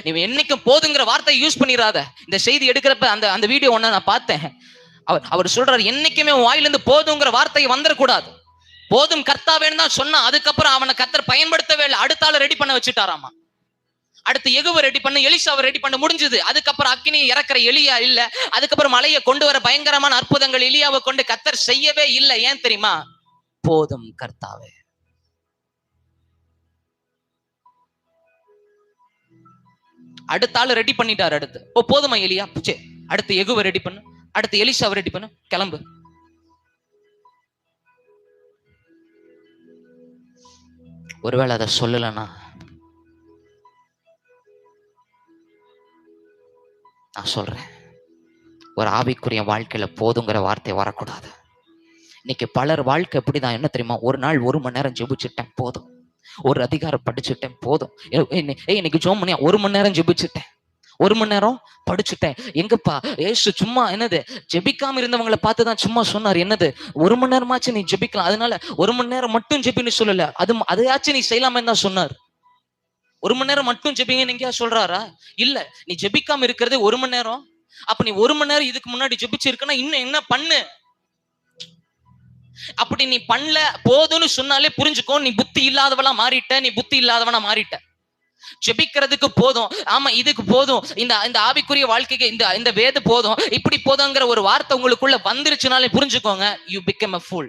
நீ என்னைக்கும் போதுங்கிற வார்த்தை யூஸ் பண்ணிடாத. இந்த செய்தி எடுக்கிறப்ப அந்த வீடியோ ஒண்ணு நான் பார்த்தேன். அவர் சொல்றாரு, என்னைக்குமே வாயிலிருந்து போதுங்கிற வார்த்தை வந்துடக்கூடாது. போதும் கர்த்தாவேன்னு தான் சொன்னா, அதுக்கப்புறம் அவனை கர்த்தர் பயன்படுத்தவே இல்லை. அடுத்த ஆளை ரெடி பண்ண வச்சுட்டாராமா. அடுத்து எகுவை ரெடி பண்ண, எலிசாவை ரெடி பண்ண முடிஞ்சது. அதுக்கப்புறம் அக்கினியை இறக்குற எலியா இல்ல, அதுக்கப்புறம் மலையை கொண்டு வர பயங்கரமான அற்புதங்கள் எலியாவை கொண்டு கர்த்தர் செய்யவே இல்லை. ஏன் தெரியுமா? போதும் கர்த்தாவே. அடுத்த ஆளு ரெடி பண்ணிட்டாரு. அடுத்து போதுமா எலியா, அடுத்து எகுவை ரெடி பண்ணு, அடுத்து எலிசாவை ரெடி பண்ணு, கிளம்பு. ஒருவேளை அதை சொல்லலன்னா நான் சொல்றேன், ஒரு ஆவிக்குரிய வாழ்க்கையில போதுங்கிற வார்த்தை வரக்கூடாது. இன்னைக்கு பலர் வாழ்க்கை எப்படிதான் என்ன தெரியுமா? ஒரு நாள் 1 மணி நேரம் ஜெபிச்சுட்டேன் போதும், ஒரு அதிகாரம் படிச்சுட்டேன் போதும், இன்னைக்கு ஜோம் பண்ணி 1 மணி நேரம் ஜெபிச்சுட்டேன், 1 மணி நேரம் படிச்சுட்டேன். எங்கப்பா ஏசு சும்மா என்னது ஜெபிக்காம இருந்தவங்களை பார்த்துதான் சும்மா சொன்னார், என்னது 1 மணி நேரமாச்சு நீ ஜெபிக்கலாம், அதனால 1 மணி நேரம் மட்டும் ஜெபின்னு சொல்லல, அதையாச்சும் நீ செய்யலாமே தான் சொன்னார். 1 மணி நேரம் மட்டும் ஜெபிங்கன்னு எங்கேயா சொல்றாரா? இல்ல, நீ ஜெபிக்காம இருக்கிறது 1 மணி நேரம். அப்ப நீ 1 மணி நேரம் இதுக்கு முன்னாடி ஜெபிச்சிருக்கனா இன்னும் என்ன பண்ணு. அப்படி நீ பண்ணல, போதும்னு சொன்னாலே புரிஞ்சுக்கோ, நீ புத்தி இல்லாதவனா மாறிட்ட, நீ புத்தி இல்லாதவனா மாறிட்ட. ஜெபிக்கிறதுக்கு போதும், ஆமா இதுக்கு போதும், இந்த ஆவிக்குரிய வாழ்க்கைக்கு இந்த வேத போதும், இப்படி போதுங்கிற ஒரு வார்த்தை உங்களுக்குள்ள வந்துருச்சுனாலே புரிஞ்சுக்கோங்க, யூ பிகம் a fool.